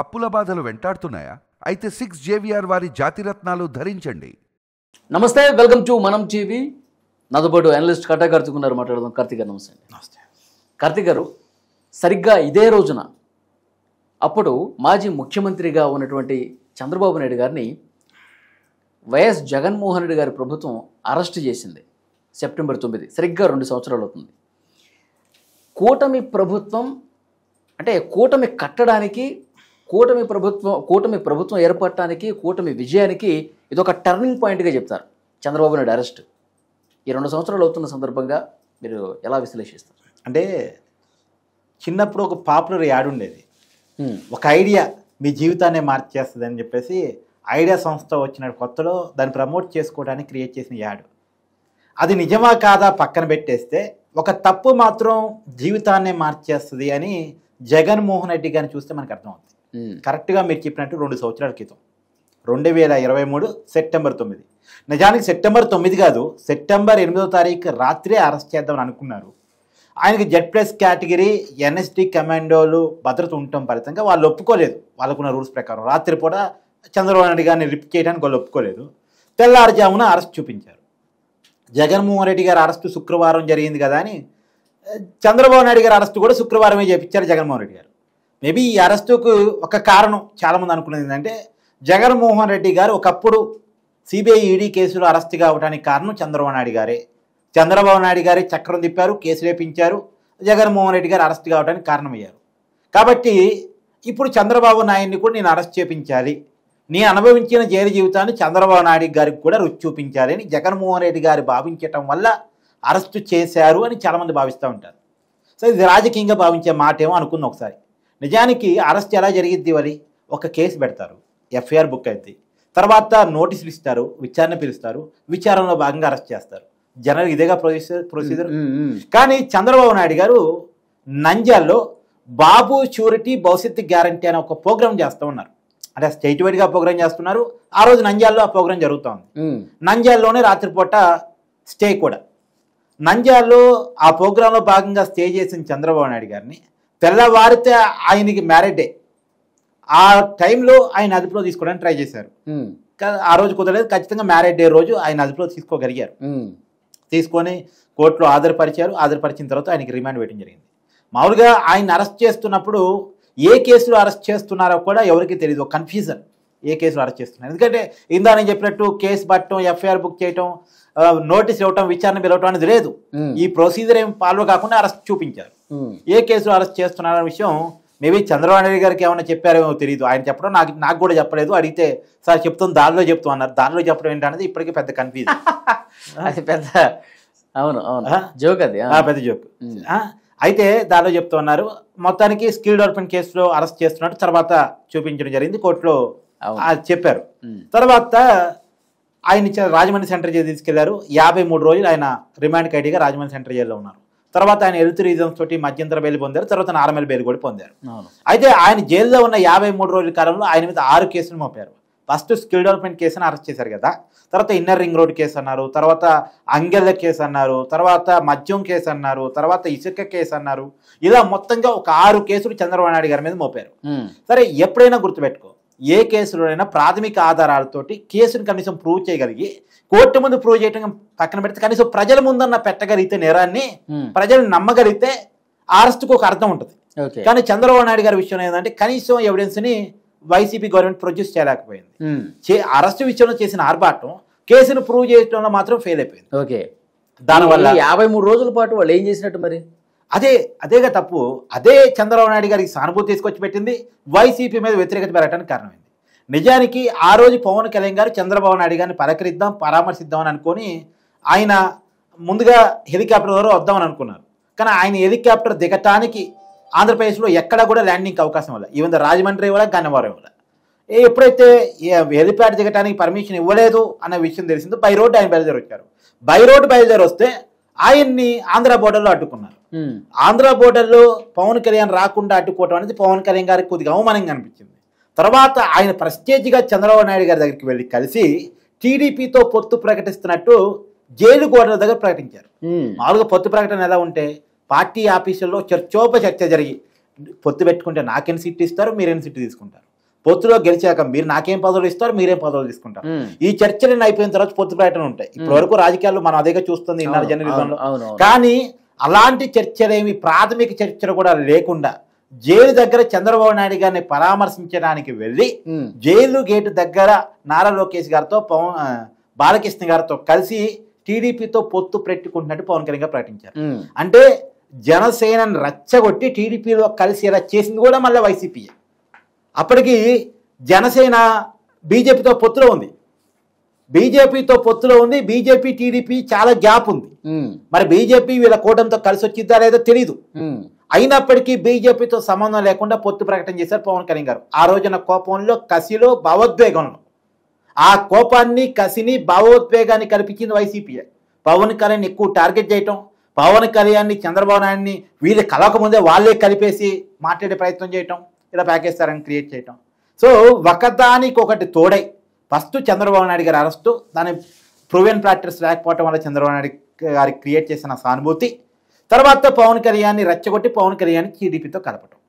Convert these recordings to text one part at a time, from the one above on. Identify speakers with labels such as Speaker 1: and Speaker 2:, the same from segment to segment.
Speaker 1: అప్పుల బాధలు వెంటాడుతున్నాయా? అయితే 6 JVR వారి జాతిరత్నాలు ధరించండి.
Speaker 2: నమస్తే, వెల్కమ్ టు మనం టీవీ. నాతో పాటు అనలిస్ట్ కట్టా కార్తిక్ ఉన్నారు, మాట్లాడదాం. కార్తిక్ గారు నమస్తే.
Speaker 3: నమస్తే.
Speaker 2: కార్తిక్ గారు, సరిగ్గా ఇదే రోజున అప్పుడు మాజీ ముఖ్యమంత్రిగా ఉన్నటువంటి చంద్రబాబు నాయుడు గారిని వైఎస్ జగన్మోహన్ రెడ్డి గారి ప్రభుత్వం అరెస్ట్ చేసింది. సెప్టెంబర్ 9, సరిగ్గా 2 సంవత్సరాలు అవుతుంది. కూటమి ప్రభుత్వం అంటే కూటమి కట్టడానికి, కూటమి ప్రభుత్వం ఏర్పడటానికి, కూటమి విజయానికి ఇదొక టర్నింగ్ పాయింట్గా చెప్తారు చంద్రబాబు నాయుడు అరెస్ట్. ఈ 2 సంవత్సరాలు అవుతున్న సందర్భంగా మీరు ఎలా విశ్లేషిస్తారు?
Speaker 3: అంటే చిన్నప్పుడు ఒక పాపులర్ యాడ్ ఉండేది, ఒక ఐడియా మీ జీవితాన్ని మార్చేస్తుంది అని చెప్పేసి ఐడియా సంస్థ వచ్చిన కొత్తలో దాన్ని ప్రమోట్ చేసుకోవడానికి క్రియేట్ చేసిన యాడ్. అది నిజమా కాదా పక్కన పెట్టేస్తే ఒక తప్పు మాత్రం జీవితాన్నే మార్చేస్తుంది అని జగన్మోహన్ రెడ్డి గారిని చూస్తే మనకు అర్థమవుతుంది. కరెక్ట్గా మీరు చెప్పినట్టు 2 సంవత్సరాల క్రితం 2023 సెప్టెంబర్ 9. నిజానికి సెప్టెంబర్ 9 కాదు, సెప్టెంబర్ 8వ తారీఖు రాత్రే అరెస్ట్ చేద్దామని అనుకున్నారు. ఆయనకి Z+ కేటగిరీ NST కమాండోలు భద్రత ఉండటం ఫలితంగా వాళ్ళు ఒప్పుకోలేదు. వాళ్ళకున్న రూల్స్ ప్రకారం రాత్రిపూట చంద్రబాబు నాయుడు గారిని రిప్ చేయడానికి వాళ్ళు ఒప్పుకోలేదు. తెల్లారుజామున అరెస్ట్ చూపించారు. జగన్మోహన్ రెడ్డి గారి అరెస్టు శుక్రవారం జరిగింది కదా అని చంద్రబాబు నాయుడు గారి అరెస్టు కూడా శుక్రవారమే చేపించారు జగన్మోహన్ రెడ్డి గారు. మేబీ ఈ అరెస్టుకు ఒక కారణం చాలామంది అనుకున్నది ఏంటంటే, జగన్మోహన్ రెడ్డి గారు ఒకప్పుడు CBI ED కేసులో అరెస్ట్ కావడానికి కారణం చంద్రబాబు నాయుడు గారే. చంద్రబాబు నాయుడు గారే చక్రం తిప్పారు, కేసు రేపించారు, జగన్మోహన్ రెడ్డి గారు అరెస్ట్ కావడానికి కారణమయ్యారు. కాబట్టి ఇప్పుడు చంద్రబాబు నాయుడిని కూడా నేను అరెస్ట్ చేయించాలి, నేను అనుభవించిన జైలు జీవితాన్ని చంద్రబాబు నాయుడు గారికి కూడా రుచి చూపించాలి అని జగన్మోహన్ రెడ్డి గారు భావించటం వల్ల అరెస్టు చేశారు అని చాలామంది భావిస్తూ ఉంటారు. సో ఇది రాజకీయంగా భావించే మాట ఏమో అనుకుందాం ఒకసారి. నిజానికి అరెస్ట్ ఎలా జరిగిద్ది? మరి ఒక కేసు పెడతారు, FIR బుక్ అవుతుంది, తర్వాత నోటీసులు ఇస్తారు, విచారణ పిలుస్తారు, విచారణలో భాగంగా అరెస్ట్ చేస్తారు. జనరల్ ఇదేగా ప్రొసీజర్. కానీ చంద్రబాబు నాయుడు గారు నంద్యాలలో బాబు షూరిటీ భవిష్యత్తు గ్యారంటీ అనే ఒక ప్రోగ్రామ్ చేస్తూ ఉన్నారు. అంటే స్టేట్ వైడ్గా ప్రోగ్రామ్ చేస్తున్నారు. ఆ రోజు నంద్యాలలో ఆ ప్రోగ్రాం జరుగుతూ ఉంది. నంద్యాలలోనే రాత్రిపూట స్టే కూడా. నంద్యాలలో ఆ ప్రోగ్రాంలో భాగంగా స్టే చేసిన చంద్రబాబు నాయుడు గారిని తెల్లవారితే ఆయనకి మ్యారేజ్ డే, ఆ టైంలో ఆయన అదుపులో తీసుకోవడానికి ట్రై చేశారు. ఆ రోజు కుదరలేదు, ఖచ్చితంగా మ్యారేజ్ డే రోజు ఆయన అదుపులో తీసుకోగలిగారు. తీసుకొని కోర్టులో హాజరుపరిచారు. హాజరుపరిచిన తర్వాత ఆయనకి రిమాండ్ వేయడం జరిగింది. మామూలుగా ఆయన అరెస్ట్ చేస్తున్నప్పుడు ఏ కేసులో అరెస్ట్ చేస్తున్నారో కూడా ఎవరికి తెలియదు, కన్ఫ్యూజన్. ఏ కేసులో అరెస్ట్ చేస్తున్నారు? ఎందుకంటే ఇందా నేను చెప్పినట్టు కేసు పట్టడం, FIR బుక్ చేయటం, నోటీస్ ఇవ్వటం, విచారణ పిలవటం అనేది లేదు. ఈ ప్రొసీజర్ ఏం ఫాలో కాకుండా అరెస్ట్ చూపించారు. ఏ కేసులో అరెస్ట్ చేస్తున్నారనే విషయం మేబీ చంద్రబాబు నాయుడు గారికి ఏమైనా చెప్పారేమో తెలియదు. ఆయన చెప్పడం నాకు కూడా చెప్పలేదు. అడిగితే సార్ చెప్తాను, దానిలో చెప్తాం అన్నారు. దానిలో చెప్పడం ఏంటనేది ఇప్పటికీ పెద్ద కన్ఫ్యూజన్.
Speaker 2: అది పెద్ద అవును జోక్, అది
Speaker 3: పెద్ద జోక్. అయితే దానిలో చెప్తూ ఉన్నారు. మొత్తానికి స్కిల్ డెవలప్మెంట్ కేసులో అరెస్ట్ చేస్తున్నట్టు తర్వాత చూపించడం జరిగింది, కోర్టులో చెప్పారు. తర్వాత ఆయన రాజమండ్రి సెంట్రల్ జైలు తీసుకెళ్లారు. 53 రోజులు ఆయన రిమాండ్ ఖైదీగా రాజమండ్రి సెంట్రల్ జైల్లో ఉన్నారు. తర్వాత ఆయన హెల్త్ రీజన్స్ తోటి మధ్యంతర బెయిల్ పొందారు. తర్వాత నార్మల్ బెయిల్ కూడా పొందారు. అయితే ఆయన జైల్లో ఉన్న 53 రోజుల కాలంలో ఆయన మీద 6 కేసులు మోపారు. ఫస్ట్ స్కిల్ డెవలప్మెంట్ కేసుని అరెస్ట్ చేశారు కదా, తర్వాత ఇన్నర్ రింగ్ రోడ్ కేసు అన్నారు, తర్వాత అంగెల్ల కేసు అన్నారు, తర్వాత మద్యం కేసు అన్నారు, తర్వాత ఇసుక కేసు అన్నారు. ఇలా మొత్తంగా ఒక 6 కేసులు చంద్రబాబు నాయుడు గారి మీద మోపారు. సరే, ఎప్పుడైనా గుర్తుపెట్టుకో, ఏ కేసులోనైనా ప్రాథమిక ఆధారాలతోటి కేసును కనీసం ప్రూవ్ చేయగలిగి కోర్టు ముందు ప్రూవ్ చేయడం పక్కన పెడితే కనీసం ప్రజల ముందన్న పెట్టగలిగితే, నేరాన్ని ప్రజలు నమ్మగలిగితే అరెస్ట్కు ఒక అర్థం ఉంటుంది. కానీ చంద్రబాబు నాయుడు గారి విషయం ఏంటంటే కనీసం ఎవిడెన్స్ని వైసీపీ గవర్నమెంట్ ప్రొడ్యూస్ చేయలేకపోయింది. అరెస్టు విషయంలో చేసిన ఆర్భాటం కేసును ప్రూవ్ చేయడంలో మాత్రం ఫెయిల్ అయిపోయింది.
Speaker 2: ఓకే,
Speaker 3: దానివల్ల
Speaker 2: 53 రోజుల పాటు వాళ్ళు ఏం చేసినట్టు మరి?
Speaker 3: అదేగా తప్పు. అదే చంద్రబాబు నాయుడు గారికి సానుభూతి తీసుకొచ్చి పెట్టింది, వైసీపీ మీద వ్యతిరేకత పెరగడానికి కారణమైంది. నిజానికి ఆ రోజు పవన్ కళ్యాణ్ గారు చంద్రబాబు నాయుడు గారిని పరామర్శిద్దామని అనుకొని ఆయన ముందుగా హెలికాప్టర్ ద్వారా వద్దామని అనుకున్నారు. కానీ ఆయన హెలికాప్టర్ దిగటానికి ఆంధ్రప్రదేశ్లో ఎక్కడా కూడా ల్యాండింగ్కి అవకాశం ఇవ్వలేదు. ఈవెన్ రాజమండ్రి ఇవ్వలే, గన్నవరం ఇవ్వలే. ఎప్పుడైతే హెలిప్యాడ్ దిగటానికి పర్మిషన్ ఇవ్వలేదు అన్న విషయం తెలిసిందో బై రోడ్ ఆయన బయలుదేరి వచ్చారు. బై రోడ్ బయలుదేరి వస్తే ఆయన్ని ఆంధ్ర బోర్డర్లో అడ్డుకున్నారు. ఆంధ్ర బోర్డర్లో పవన్ కళ్యాణ్ రాకుండా అడ్డుకోవటం అనేది పవన్ కళ్యాణ్ గారికి కొద్దిగా అవమానంగా అనిపించింది. తర్వాత ఆయన ప్రెస్టేజ్గా చంద్రబాబు నాయుడు గారి దగ్గరికి వెళ్ళి కలిసి టీడీపీతో పొత్తు ప్రకటిస్తున్నట్టు జైలు గోడల దగ్గర ప్రకటించారు. మామూలుగా పొత్తు ప్రకటన ఎలా ఉంటే పార్టీ ఆఫీసుల్లో చర్చోపచర్చ జరిగి పొత్తు పెట్టుకుంటే నాకేం సీట్లు ఇస్తారు, మీరేం సీట్లు తీసుకుంటారు, పొత్తులో గెలిచాక మీరు నాకేం పదవులు ఇస్తారు, మీరేం పదవులు తీసుకుంటారు. ఈ చర్చలు అయిపోయిన తర్వాత పొత్తు ప్రకటన ఉంటాయి. ఇప్పటి వరకు రాజకీయాల్లో మనం అదేగా చూస్తుంది ఇన్నర్ జర్నలిజంలో. కానీ అలాంటి చర్చలేమి, ప్రాథమిక చర్చలు కూడా లేకుండా జైలు దగ్గర చంద్రబాబు నాయుడు గారిని పరామర్శించడానికి వెళ్ళి జైలు గేటు దగ్గర నారా లోకేష్ గారితో బాలకృష్ణ గారితో కలిసి టీడీపీతో పొత్తు పెట్టుకుంటున్నట్టు పవన్ కళ్యాణ్ గారు ప్రకటించారు. అంటే జనసేనని రచ్చగొట్టి టీడీపీలో కలిసి ఇలా చేసింది కూడా మళ్ళీ వైసీపీ. అప్పటికి జనసేన బీజేపీతో పొత్తులో ఉంది, బీజేపీ టీడీపీ చాలా గ్యాప్ ఉంది. మరి బీజేపీ వీళ్ళ కూటమితో కలిసి వచ్చిద్దా లేదో తెలీదు. అయినప్పటికీ బీజేపీతో సంబంధం లేకుండా పొత్తు ప్రకటన చేశారు పవన్ కళ్యాణ్ గారు. ఆ రోజున కోపంలో, కసిలో, భావోద్వేగంలో. ఆ కోపాన్ని, కసిని, భావోద్వేగాన్ని కల్పించింది వైసీపీ. పవన్ కళ్యాణ్ ఎక్కువ టార్గెట్ చేయటం, పవన్ కళ్యాణ్ని, చంద్రబాబు నాయుడిని వీళ్ళు కలవకముందే వాళ్ళే కలిపేసి మాట్లాడే ప్రయత్నం చేయటం, ఇలా ప్యాకేజ్ క్రియేట్ చేయటం. సో ఒకదానికి ఒకటి తోడై ఫస్ట్ చంద్రబాబు నాయుడు గారి అరెస్టు, దాని ప్రూవెన్ ప్రాక్టీస్ లేకపోవటం వల్ల చంద్రబాబు నాయుడు గారికి క్రియేట్ చేసిన సానుభూతి, తర్వాత పవన్ కళ్యాణ్ని రెచ్చగొట్టి పవన్ కళ్యాణ్ టీడీపీతో కలపటం,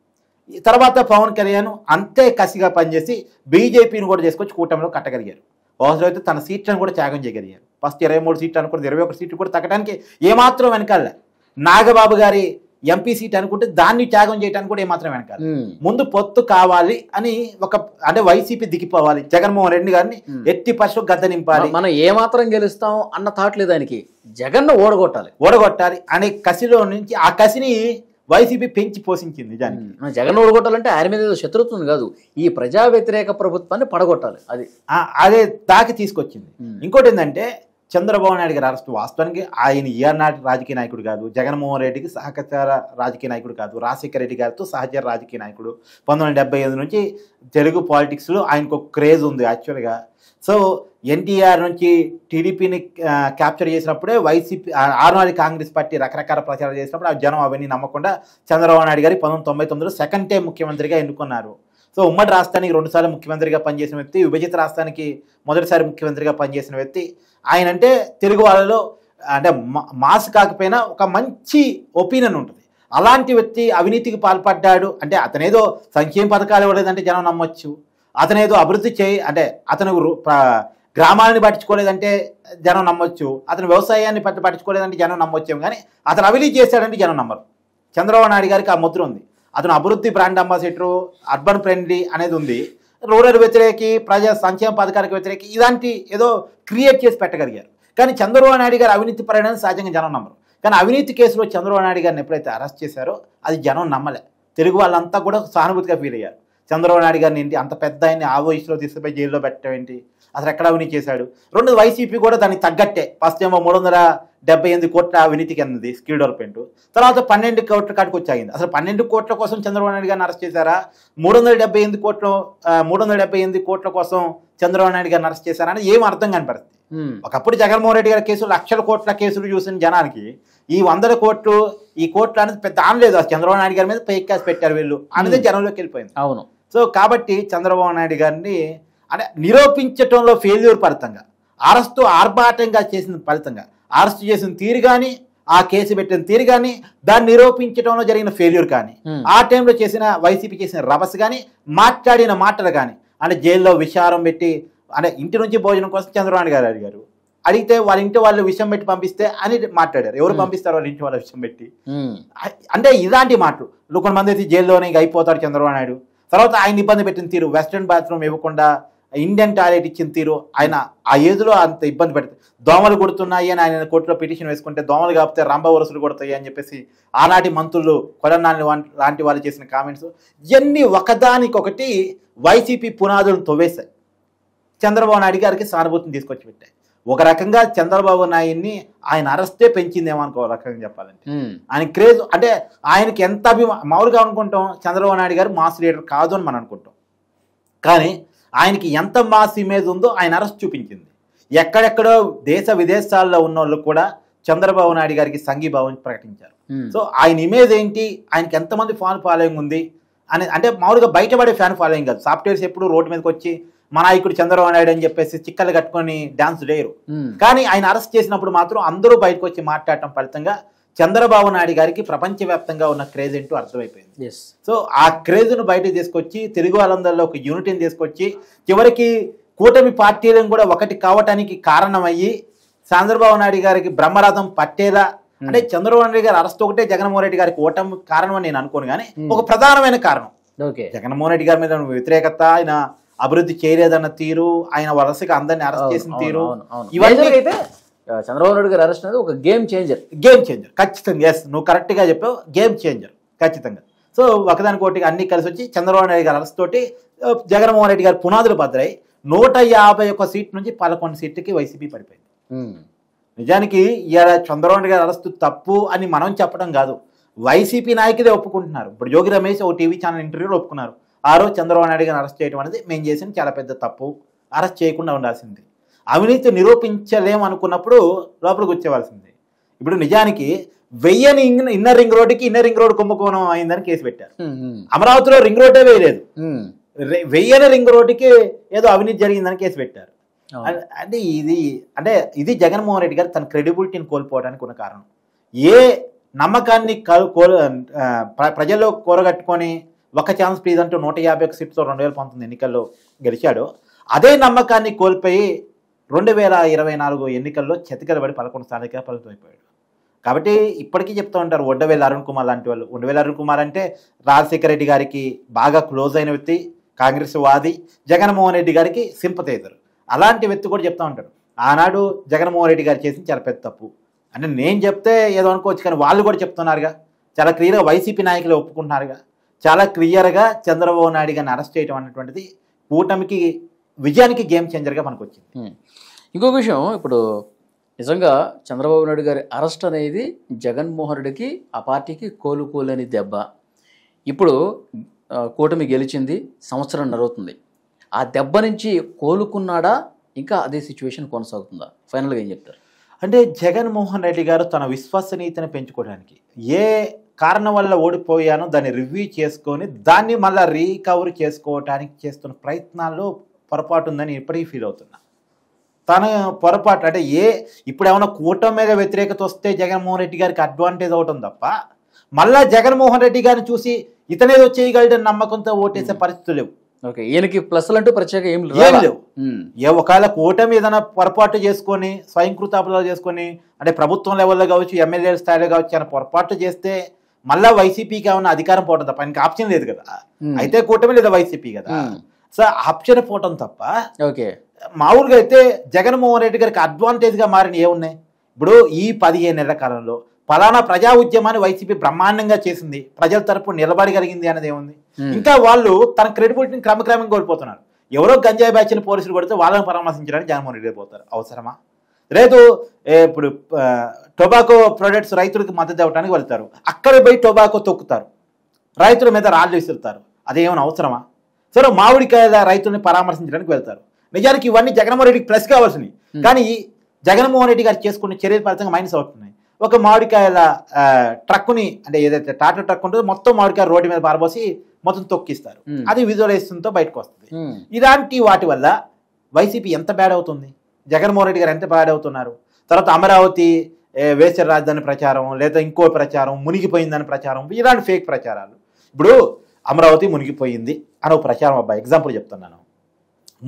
Speaker 3: తర్వాత పవన్ కళ్యాణ్ అంతే కసిగా పనిచేసి బీజేపీని కూడా చేసుకొచ్చి కూటమిలో కట్టగలిగారు. అవసరం అయితే తన సీట్లను కూడా త్యాగం చేయగలిగారు. ఫస్ట్ 23 సీట్లు అనుకుంటే 21 సీట్లు కూడా తగ్గడానికి ఏమాత్రం వెనకాల. నాగబాబు గారి ఎంపీ సీట్ అనుకుంటే దాన్ని త్యాగం చేయడానికి కూడా ఏమాత్రం వెనకాల. ముందు పొత్తు కావాలి అని అంటే వైసీపీ దిగిపోవాలి, జగన్మోహన్ రెడ్డి గారిని ఎట్టి పరిస్థితుల్లో గద్ద నింపాలి,
Speaker 2: మనం ఏమాత్రం గెలుస్తాం అన్న థాట్ లేదు ఆయనకి. జగన్ ఓడగొట్టాలి అనే కసిలో నుంచి ఆ కసిని వైసీపీ పెంచి పోషించింది. నిజానికి
Speaker 3: జగన్
Speaker 2: ఓడగొట్టాలంటే ఆయన మీద శత్రుత్వం కాదు, ఈ ప్రజా వ్యతిరేక ప్రభుత్వాన్ని పడగొట్టాలి,
Speaker 3: అదే దాకి తీసుకొచ్చింది. ఇంకోటి ఏంటంటే చంద్రబాబు నాయుడు గారి అరెస్ట్ వాస్తవానికి ఆయన ఈఆర్నాటి రాజకీయ నాయకుడు కాదు, జగన్మోహన్ రెడ్డికి సహచర రాజకీయ నాయకుడు కాదు, రాజశేఖర రెడ్డి గారితో సహచర రాజకీయ నాయకుడు. 1975 నుంచి తెలుగు పాలిటిక్స్లో ఆయనకు ఒక క్రేజ్ ఉంది యాక్చువల్గా. సో ఎన్టీఆర్ నుంచి టీడీపీని క్యాప్చర్ చేసినప్పుడే వైసీపీ ఆర్నాడు కాంగ్రెస్ పార్టీ రకరకాల ప్రచారం చేసినప్పుడు ఆ జనం అవన్నీ నమ్మకుండా చంద్రబాబు నాయుడు గారి 1999లో సెకండ్ టైం ముఖ్యమంత్రిగా ఎన్నుకున్నారు. సో ఉమ్మడి రాష్ట్రానికి 2 సార్లు ముఖ్యమంత్రిగా పనిచేసిన వ్యక్తి, విభజిత రాష్ట్రానికి మొదటిసారి ముఖ్యమంత్రిగా పనిచేసిన వ్యక్తి. ఆయన అంటే తెలుగు వాళ్ళలో అంటే మాస్ కాకపోయినా ఒక మంచి ఒపీనియన్ ఉంటుంది. అలాంటి వ్యక్తి అవినీతికి పాల్పడ్డాడు అంటే అతనేదో సంక్షేమ పథకాలు ఇవ్వలేదంటే జనం నమ్మొచ్చు, అతనేదో అభివృద్ధి అంటే అతను గ్రామాలని పట్టించుకోలేదంటే జనం నమ్మొచ్చు, అతను వ్యవసాయాన్ని పట్టించుకోలేదంటే జనం నమ్మొచ్చేమో, కానీ అతను అవినీతి చేశాడంటే జనం నమ్మరు. చంద్రబాబు నాయుడు గారికి ఆ ముద్ర ఉంది. అతను అభివృద్ధి బ్రాండ్ అంబాసిడరు, అర్బన్ ఫ్రెండ్లీ అనేది ఉంది, రూరల్ వ్యతిరేకి, ప్రజా సంక్షేమ పథకాలకు వ్యతిరేకి, ఇలాంటి ఏదో క్రియేట్ చేసి పెట్టగలిగారు. కానీ చంద్రబాబు నాయుడు గారు అవినీతి పరైన సహజంగా జనం నమ్మరు. కానీ అవినీతి కేసులో చంద్రబాబు నాయుడు గారిని ఎప్పుడైతే అరెస్ట్ చేశారో అది జనం నమ్మలే. తెలుగు వాళ్ళంతా కూడా సానుభూతిగా ఫీల్ అయ్యారు. చంద్రబాబు నాయుడు గారిని ఏంటి అంత పెద్ద ఆయన్ని ఆ వయసులో తీసుకుపోయి జైల్లో పెట్టడం ఏంటి, అసలు ఎక్కడ అవినీతి చేశాడు. 2 వైసీపీ కూడా దానికి తగ్గట్టే ఫస్ట్ ఏమో 378 కోట్ల అవినీతికి అన్నది స్కిల్ డెవలప్మెంట్, తర్వాత 12 కోట్ల కాటికి వచ్చాగింది. అసలు 12 కోట్ల కోసం చంద్రబాబు నాయుడు గారిని అరెస్ట్ చేశారా, 378 కోట్ల కోసం చంద్రబాబు నాయుడు గారిని అరెస్ట్ చేశారని ఏం అర్థం కాని పరిస్థితి. ఒకప్పుడు జగన్మోహన్ రెడ్డి గారి కేసులు లక్షల కోట్ల కేసులు చూసిన జనానికి ఈ 100 కోట్లు ఈ కోట్లు అనేది పెద్ద ఆనలేదు. చంద్రబాబు నాయుడు గారి మీద ఫేక్ కేసు పెట్టారు వీళ్ళు అనేది జనంలోకి వెళ్ళిపోయింది.
Speaker 2: అవును.
Speaker 3: సో కాబట్టి చంద్రబాబు నాయుడు గారిని అంటే నిరూపించటంలో ఫెయిల్యూర్ ఫలితంగా, అరెస్టు ఆర్భాటంగా చేసిన ఫలితంగా, అరెస్ట్ చేసిన తీరు కానీ, ఆ కేసు పెట్టిన తీరు కానీ, దాన్ని నిరూపించడంలో జరిగిన ఫెయిల్యూర్ కానీ, ఆ టైంలో చేసిన వైసీపీ చేసిన రభస కానీ, మాట్లాడిన మాటలు కానీ, అంటే జైల్లో విషారం పెట్టి అంటే ఇంటి నుంచి భోజనం కోసం చంద్రబాబు నాయుడు గారు అడిగారు, అడిగితే వాళ్ళ ఇంటి వాళ్ళు విషయం పెట్టి పంపిస్తే అని మాట్లాడారు. ఎవరు పంపిస్తారు వాళ్ళ ఇంటి వాళ్ళ విషయం పెట్టి? అంటే ఇలాంటి మాటలు కొంతమంది అయితే జైల్లోనే అయిపోతారు చంద్రబాబు నాయుడు. తర్వాత ఆయన ఇబ్బంది పెట్టిన తీరు, వెస్ట్రన్ బాత్రూమ్ ఇవ్వకుండా ఇండియన్ టాయిలెట్ ఇచ్చిన తీరు, ఆయన ఆ ఏజ్లో అంత ఇబ్బంది పెడతాయి. దోమలు కొడుతున్నాయి అని ఆయన కోర్టులో పిటిషన్ వేసుకుంటే దోమలు కాకపోతే రంభ వరుసలు కొడతాయి అని చెప్పేసి ఆనాటి మంత్రులు కొడనాని లాంటి వాళ్ళు చేసిన కామెంట్స్ ఇవన్నీ ఒకదానికొకటి వైసీపీ పునాదులను తవ్వేశాయి. చంద్రబాబు నాయుడు గారికి సానుభూతిని తీసుకొచ్చి పెట్టాయి. ఒక రకంగా చంద్రబాబు నాయుడిని ఆయన అరెస్టే పెంచిందేమో అనుకో రకంగా చెప్పాలంటే. ఆయన క్రేజ్ అంటే ఆయనకి ఎంత మామూలుగా అనుకుంటాం చంద్రబాబు నాయుడు గారు మాస్ లీడర్ కాదు అని మనం అనుకుంటాం, కానీ ఆయనకి ఎంత మాస్ ఇమేజ్ ఉందో ఆయన అరెస్ట్ చూపించింది. ఎక్కడెక్కడో దేశ విదేశాల్లో ఉన్న వాళ్ళు కూడా చంద్రబాబు నాయుడు గారికి సంఘీభావం ప్రకటించారు. సో ఆయన ఇమేజ్ ఏంటి, ఆయనకి ఎంతమంది ఫ్యాన్ ఫాలోయింగ్ ఉంది అని అంటే మామూలుగా బయటపడే ఫ్యాన్ ఫాలోయింగ్ కాదు. సాఫ్ట్వేర్స్ ఎప్పుడు రోడ్డు మీదకి వచ్చి మా నాయకుడు చంద్రబాబు నాయుడు అని చెప్పేసి చిక్కలు కట్టుకొని డాన్స్ లేరు. కానీ ఆయన అరెస్ట్ చేసినప్పుడు మాత్రం అందరూ బయటకు వచ్చి మాట్లాడటం ఫలితంగా చంద్రబాబు నాయుడు గారికి ప్రపంచవ్యాప్తంగా ఉన్న క్రేజ్ ఏంటో అర్థమైపోయింది.
Speaker 2: ఎస్.
Speaker 3: సో ఆ క్రేజ్ను బయటకు తీసుకొచ్చి తెలుగు వాళ్ళందరిలో ఒక యూనిటీని తీసుకొచ్చి చివరికి కూటమి పార్టీలను కూడా ఒకటి కావటానికి కారణమయ్యి చంద్రబాబు నాయుడు గారికి బ్రహ్మరథం పట్టేలా, అంటే చంద్రబాబు నాయుడు గారి అరెస్ట్ ఒకటే జగన్మోహన్ రెడ్డి గారికి ఓటమి కారణం అని నేను అనుకోను, కానీ ఒక ప్రధానమైన కారణం
Speaker 2: ఓకే.
Speaker 3: జగన్మోహన్ రెడ్డి గారి మీద వ్యతిరేకత, ఆయన అభివృద్ధి చేయలేదన్న తీరు, ఆయన వరుసగా అందరినీ అరెస్ట్ చేసిన తీరు, ఇవన్నీ
Speaker 2: అయితే చంద్రబాబు నాయుడు గారి అరెస్ట్ అనేది ఒక గేమ్ చేంజర్.
Speaker 3: ఖచ్చితంగా. ఎస్, నువ్వు కరెక్ట్గా చెప్పావు, గేమ్ చేంజర్ ఖచ్చితంగా. సో ఒకదానికోటి అన్ని కలిసి వచ్చి చంద్రబాబు నాయుడు గారి అరెస్ట్ తోటి జగన్మోహన్ రెడ్డి గారి పునాదులు భద్రై 151 సీట్ నుంచి 11 సీట్లకి వైసీపీ పడిపోయింది. నిజానికి ఇవాళ చంద్రబాబు నాయుడు గారి అరెస్ట్ తప్పు అని మనం చెప్పడం కాదు, వైసీపీ నాయకులే ఒప్పుకుంటున్నారు. ఇప్పుడు జోగి రమేష్ ఒక టీవీ ఛానల్ ఇంటర్వ్యూలో ఒప్పుకున్నారు, ఆ రోజు చంద్రబాబు నాయుడు గారిని అరెస్ట్ చేయడం అనేది మేము చేసిన చాలా పెద్ద తప్పు, అరెస్ట్ చేయకుండా ఉండాల్సింది, అవినీతి నిరూపించలేము అనుకున్నప్పుడు లోపలికి వచ్చేవాల్సింది. ఇప్పుడు నిజానికి 1000 ఇన్నర్ రింగ్ రోడ్డుకి ఇన్నర్ రింగ్ రోడ్డు కుంభకోణం అయిందని కేసు పెట్టారు. అమరావతిలో రింగ్ రోడ్డే వేయలేదు, 1000 రింగ్ రోడ్డుకి ఏదో అవినీతి జరిగిందని కేసు పెట్టారు. అంటే ఇది జగన్మోహన్ రెడ్డి గారు తన క్రెడిబిలిటీని కోల్పోవడానికి ఉన్న కారణం. ఏ నమ్మకాన్ని ప్రజల్లో కూరగట్టుకొని ఒక ఛాన్స్ ప్లీజ్ అంటూ 151 సీట్తో 2019 ఎన్నికల్లో గెలిచాడో, అదే నమ్మకాన్ని కోల్పోయి 2024 ఎన్నికల్లో చెతికలబడి 11 స్థానిక ఫలితమైపోయాడు. కాబట్టి ఇప్పటికీ చెప్తూ ఉంటారు ఒడ్డవేలి అరుణ్ కుమార్ లాంటి వాళ్ళు. ఒడ్డవేలి అరుణ్ కుమార్ అంటే రాజశేఖర రెడ్డి గారికి బాగా క్లోజ్ అయిన వ్యక్తి, కాంగ్రెస్ వాది, జగన్మోహన్ రెడ్డి గారికి సింపతైజర్. అలాంటి వ్యక్తి కూడా చెప్తూ ఉంటాడు ఆనాడు జగన్మోహన్ రెడ్డి గారు చేసింది చాలా పెద్ద తప్పు అంటే. నేను చెప్తే ఏదో అనుకోవచ్చు, కానీ వాళ్ళు కూడా చెప్తున్నారుగా, చాలా క్లియర్గా వైసీపీ నాయకులు ఒప్పుకుంటున్నారుగా, చాలా క్లియర్గా చంద్రబాబు నాయుడు గారిని అరెస్ట్ చేయడం అనేటువంటిది కూటమికి విజయానికి గేమ్ చేంజర్గా మనకు వచ్చింది.
Speaker 2: ఇంకో విషయం, ఇప్పుడు నిజంగా చంద్రబాబు నాయుడు గారి అరెస్ట్ అనేది జగన్మోహన్ రెడ్డికి ఆ పార్టీకి కోలుకోలేని దెబ్బ. ఇప్పుడు కూటమి గెలిచింది, సంవత్సరం నడుస్తుంది. ఆ దెబ్బ నుంచి కోలుకున్నాడా, ఇంకా అదే సిచ్యువేషన్ కొనసాగుతుందా? ఫైనల్గా ఏం చెప్తారు?
Speaker 3: అంటే జగన్మోహన్ రెడ్డి గారు తన విశ్వసనీయతను పెంచుకోవడానికి ఏ కారణం వల్ల ఓడిపోయానో దాన్ని రివ్యూ చేసుకొని దాన్ని మళ్ళీ రీకవర్ చేసుకోవడానికి చేస్తున్న ప్రయత్నాల్లో పొరపాటు ఉందని ఇప్పటికీ ఫీల్ అవుతున్నా. తన పొరపాటు అంటే ఇప్పుడు ఏమైనా కూటమి మీద వ్యతిరేకత వస్తే జగన్మోహన్ రెడ్డి గారికి అడ్వాంటేజ్ అవటం తప్ప మళ్ళా జగన్మోహన్ రెడ్డి గారిని చూసి ఇతనేదో చేయగలడని నమ్మకంతో ఓటేసే పరిస్థితులు లేవు.
Speaker 2: ఓకే, ఈయనకి ప్లస్లు అంటూ ప్రత్యేక ఏం లేవు.
Speaker 3: ఒకవేళ కూటమి ఏదైనా పొరపాటు చేసుకొని స్వయంకృతాపరాలు చేసుకొని, అంటే ప్రభుత్వం లెవెల్లో కావచ్చు, ఎమ్మెల్యేల స్థాయిలో కావచ్చు, ఆయన పొరపాటు చేస్తే మళ్ళా వైసీపీకి ఏమైనా అధికారం పోవడం తప్ప ఆయనకి ఆప్షన్ లేదు కదా. అయితే కూటమి లేదా వైసీపీ కదా, సో ఆప్షన్ పోవటం తప్ప
Speaker 2: ఓకే
Speaker 3: మామూలుగా అయితే జగన్మోహన్ రెడ్డి గారికి అడ్వాంటేజ్గా మారిన ఏమున్నాయి? ఇప్పుడు ఈ 15 నెలల కాలంలో ఫలానా ప్రజా ఉద్యమాన్ని వైసీపీ బ్రహ్మాండంగా చేసింది, ప్రజల తరపు నిలబడగలిగింది అనేది ఏముంది? ఇంకా వాళ్ళు తన క్రెడిబిలిటీని క్రమక్రమంగా కోల్పోతున్నారు. ఎవరో గంజాయి బ్యాచ్ని పోలీసులు కొడితే వాళ్ళని పరామర్శించడానికి జగన్మోహన్ రెడ్డి పోతారు, అవసరమా? లేదు ఇప్పుడు టొబాకో ప్రొడక్ట్స్ రైతులకు మద్దతు ఇవ్వడానికి వెళ్తారు, అక్కడ పోయి టొబాకో తొక్కుతారు, రైతుల మీద రాళ్ళు విసురుతారు, అదేమైనా అవసరమా? సరే మామిడికాయల రైతుల్ని పరామర్శించడానికి వెళ్తారు. నిజానికి ఇవన్నీ జగన్మోహన్ రెడ్డికి ప్లస్ కావాల్సినవి, కానీ జగన్మోహన్ రెడ్డి గారు చేసుకునే చర్యల ఫలితంగా మైనస్ అవుతున్నాయి. ఒక మామిడికాయల ట్రక్కుని, అంటే ఏదైతే టాటా ట్రక్ ఉంటుందో మొత్తం మామిడికాయ రోడ్డు మీద పారబోసి మొత్తం తొక్కిస్తారు, అది విజువలైజేషన్తో బయటకు వస్తుంది. ఇలాంటి వాటి వల్ల వైసీపీ ఎంత బ్యాడ్ అవుతుంది, జగన్మోహన్ రెడ్డి గారు ఎంత బ్యాడ్ అవుతున్నారు. తర్వాత అమరావతి వేసర రాజధాని ప్రచారం, లేదా ఇంకో ప్రచారం, మునిగిపోయిందని ప్రచారం, ఇలాంటి ఫేక్ ప్రచారాలు. ఇప్పుడు అమరావతి మునిగిపోయింది అని ఒక ప్రచారం, అబ్బాయి ఎగ్జాంపుల్ చెప్తున్నాను,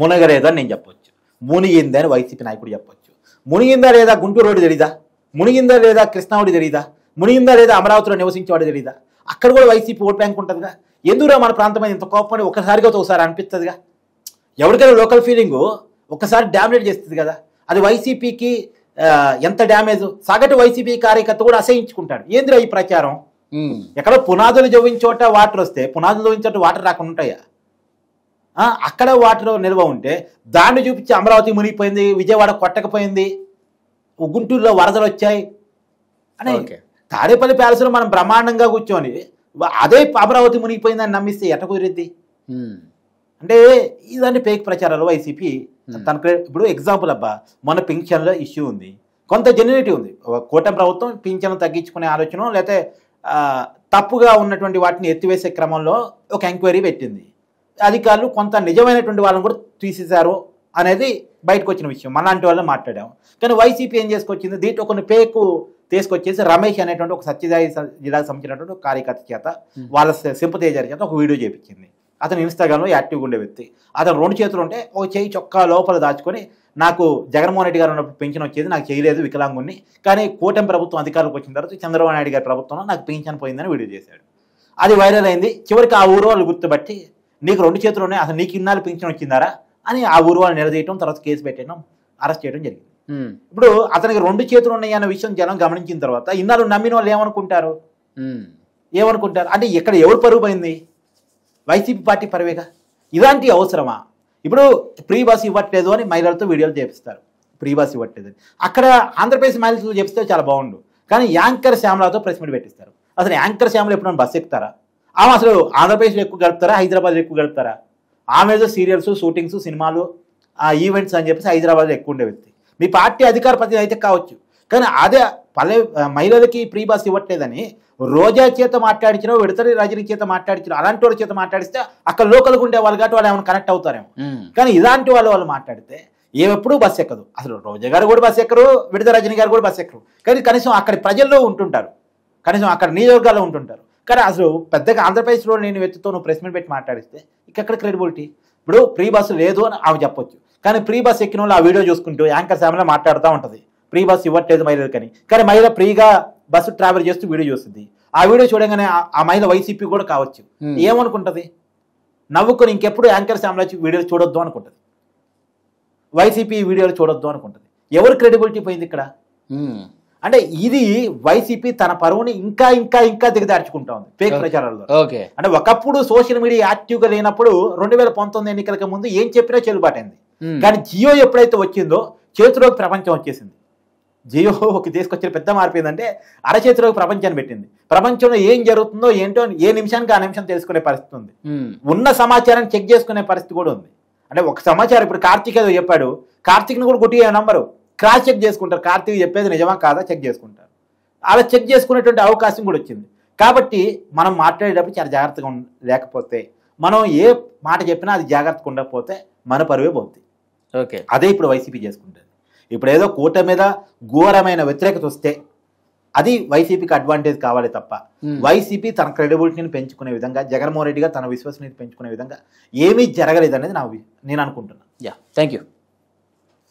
Speaker 3: మునగలేదని నేను చెప్పొచ్చు, మునిగింది అని వైసీపీ నాయకుడు చెప్పొచ్చు. మునిగిందా లేదా గుంటూరు రోడ్డు తెలీదా? మునిగిందా లేదా కృష్ణావుడి తెలీదా? మునిగిందా లేదా అమరావతిలో నివసించేవాడు తెలీదా? అక్కడ కూడా వైసీపీ ఓట్ బ్యాంక్ ఉంటుందిగా. ఎందుకురా మన ప్రాంతం మీద ఇంత కోపం అని ఒకసారిగా ఒకసారి అనిపిస్తుందిగా. ఎవరికైనా లోకల్ ఫీలింగు ఒకసారి డామినేట్ చేస్తుంది కదా. అది వైసీపీకి ఎంత డ్యామేజ్, సగటు వైసీపీ కార్యకర్త కూడా అసహించుకుంటాడు. ఏందిరా ఈ ప్రచారం? ఎక్కడో పునాదులు జోవించోట వాటర్ వస్తే పునాదులు జోవించోట వాటర్ రాకుండా ఉంటాయా? అక్కడ వాటర్ నిల్వ ఉంటే దాన్ని చూపించి అమరావతి మునిగిపోయింది, విజయవాడ కొట్టకపోయింది, గుంటూరులో వరదలు వచ్చాయి అని తాడేపల్లి ప్యాలెస్లో మనం బ్రహ్మాండంగా కూర్చొని అదే అమరావతి మునిగిపోయిందని నమ్మిస్తే ఎట్ట కుదిరిద్ది? అంటే ఇదంటే ఫేక్ ప్రచారాలు వైసీపీ తనకు. ఇప్పుడు ఎగ్జాంపుల్ అబ్బా, మన పింఛన్ల ఇష్యూ ఉంది, కొంత జెన్యునిటీ ఉంది. కూటమి ప్రభుత్వం పింఛన్లు తగ్గించుకునే ఆలోచన లేకపోతే తప్పుగా ఉన్నటువంటి వాటిని ఎత్తివేసే క్రమంలో ఒక ఎంక్వైరీ పెట్టింది. అధికారులు కొంత నిజమైనటువంటి వాళ్ళని కూడా తీసేశారు అనేది బయటకు వచ్చిన విషయం, మనలాంటి వాళ్ళు మాట్లాడాము. కానీ వైసీపీ ఏం చేసుకొచ్చింది, దీంట్లో కొన్ని ఫేక్ తీసుకొచ్చేసి రమేష్ అనేటువంటి ఒక సత్యసాయి జిల్లాకు సంబంధించినటువంటి ఒక కార్యకర్త చేత వాళ్ళ సింపతేజర్ చేత ఒక వీడియో చేపించింది. అతను ఇన్స్టాగ్రామ్లో యాక్టివ్గా ఉండే వ్యక్తి. అతను 2 చేతులు ఉంటే ఒక చేయి చొక్కా లోపల దాచుకొని నాకు జగన్మోహన్ రెడ్డి గారు ఉన్నప్పుడు పెన్షన్ వచ్చేది, నాకు చేయలేదు వికలాంగుని, కానీ కూటమి ప్రభుత్వం అధికారులకు వచ్చిన తర్వాత చంద్రబాబు నాయుడు గారి ప్రభుత్వంలో నాకు పెన్షన్ పోయిందని వీడియో చేశాడు. అది వైరల్ అయింది. చివరికి ఆ ఊరు వాళ్ళు గుర్తుపట్టి నీకు 2 చేతులు ఉన్నాయి, అసలు నీకు ఇన్నాళ్ళు పెన్షన్ వచ్చిందారా అని ఆ ఊరు వాళ్ళు నిలదీయటం, తర్వాత కేసు పెట్టడం, అరెస్ట్ చేయడం జరిగింది. ఇప్పుడు అతనికి 2 చేతులు ఉన్నాయి అన్న విషయం జనం గమనించిన తర్వాత ఇన్నాళ్ళు నమ్మిన వాళ్ళు ఏమనుకుంటారు అంటే ఇక్కడ ఎవరు పరుగు పోయింది? వైసీపీ పార్టీ పరువేగా. ఇలాంటి అవసరమా? ఇప్పుడు ఫ్రీ బస్ ఇవ్వట్లేదు అని మహిళలతో వీడియోలు చేపిస్తారు, ఫ్రీ బస్ ఇవ్వట్లేదు అని. అక్కడ ఆంధ్రప్రదేశ్ మహిళలతో చెప్తే చాలా బాగుండు, కానీ యాంకర్ శ్యామలతో ప్రెస్ మీట్ పెట్టిస్తారు. అసలు యాంకర్ శ్యామల ఎప్పుడైనా బస్సు ఎక్కుతారా? ఆమె అసలు ఆంధ్రప్రదేశ్లో ఎక్కువ గడుపుతారా, హైదరాబాద్లో ఎక్కువ గడుపుతారా? ఆమె సీరియల్స్, షూటింగ్స్, సినిమాలు, ఈవెంట్స్ అని చెప్పేసి హైదరాబాద్లో ఎక్కువ ఉండే వ్యక్తి. మీ పార్టీ అధికార ప్రతినిధి అయితే కావచ్చు, కానీ అదే మహిళలకి ఫ్రీ బస్ ఇవ్వట్లేదని రోజా చేత మాట్లాడించినా, విడతరి రజనీ చేత మాట్లాడించిన అలాంటి వాళ్ళ చేత మాట్లాడిస్తే అక్కడ లోకల్గా ఉండే వాళ్ళు కాబట్టి వాళ్ళు ఏమైనా కనెక్ట్ అవుతారేమో. కానీ ఇలాంటి వాళ్ళు మాట్లాడితే ఏమెప్పుడూ బస్సు ఎక్కదు. అసలు రోజా గారు కూడా బస్సు ఎక్కరు, విడత రజనీ గారు కూడా బస్సు ఎక్కరు, కానీ కనీసం అక్కడి ప్రజల్లో ఉంటుంటారు, కనీసం అక్కడ నియోజకవర్గాల్లో ఉంటుంటారు. కానీ అసలు పెద్దగా ఆంధ్రప్రదేశ్లో నేను వ్యక్తితో నువ్వు ప్రెస్ మీట్ పెట్టి మాట్లాడిస్తే ఇక్కడ క్రెడిబిలిటీ. ఇప్పుడు ఫ్రీ బస్సు లేదు అని ఆమె చెప్పొచ్చు, కానీ ఫ్రీ బస్ ఎక్కిన వాళ్ళు ఆ వీడియో చూసుకుంటూ యాంకర్ శ్యామల మాట్లాడుతూ ఉంటుంది ఫ్రీ బస్ ఇవ్వట్లేదు మహిళలకని. కానీ మహిళ ఫ్రీగా బస్సు ట్రావెల్ చేస్తూ వీడియో చూస్తుంది. ఆ వీడియో చూడగానే ఆ మహిళ వైసీపీ కూడా కావచ్చు, ఏమనుకుంటుంది? నవ్వుకొని ఇంకెప్పుడు యాంకర్ శ్యామల వీడియోలు చూడొద్దు అనుకుంటుంది, వైసీపీ వీడియోలు చూడొద్దు అనుకుంటుంది. ఎవరు క్రెడిబిలిటీ పోయింది ఇక్కడ? అంటే ఇది వైసీపీ తన పరువుని ఇంకా ఇంకా ఇంకా దిగదార్చుకుంటా ఉంది ఫేక్ ప్రచారాల్లో. అంటే ఒకప్పుడు సోషల్ మీడియా యాక్టివ్గా లేనప్పుడు 2019 ఎన్నికలకు ముందు ఏం చెప్పినా చెల్లుబాటైంది. కానీ జియో ఎప్పుడైతే వచ్చిందో చేతిలోకి ప్రపంచం వచ్చేసింది. జియో ఒక తీసుకొచ్చిన పెద్ద మార్పు ఏంటంటే అరచేతిలోకి ప్రపంచాన్ని పెట్టింది. ప్రపంచంలో ఏం జరుగుతుందో ఏంటో ఏ నిమిషానికి ఆ నిమిషం తెలుసుకునే పరిస్థితి ఉంది, ఉన్న సమాచారాన్ని చెక్ చేసుకునే పరిస్థితి కూడా ఉంది. అంటే ఒక సమాచారం ఇప్పుడు కార్తీక్ ఏదో చెప్పాడు, కార్తీక్ని కూడా కొట్టి నంబరు క్రాస్ చెక్ చేసుకుంటారు, కార్తీక్ చెప్పేది నిజమా కాదా చెక్ చేసుకుంటారు. అలా చెక్ చేసుకునేటువంటి అవకాశం కూడా వచ్చింది. కాబట్టి మనం మాట్లాడేటప్పుడు చాలా జాగ్రత్తగా లేకపోతే, మనం ఏ మాట చెప్పినా అది జాగ్రత్తగా ఉండకపోతే మన పరువే పోతుంది. అదే ఇప్పుడు వైసీపీ చేసుకుంటుంది. ఇప్పుడు ఏదో కూటమి మీద ఘోరమైన వ్యతిరేకత వస్తే అది వైసీపీకి అడ్వాంటేజ్ కావాలి తప్ప వైసీపీ తన క్రెడిబిలిటీని పెంచుకునే విధంగా, జగన్మోహన్ రెడ్డి గారు తన విశ్వసనీయత పెంచుకునే విధంగా ఏమీ జరగలేదు అనేది నేను అనుకుంటున్నాను.
Speaker 2: Thank you.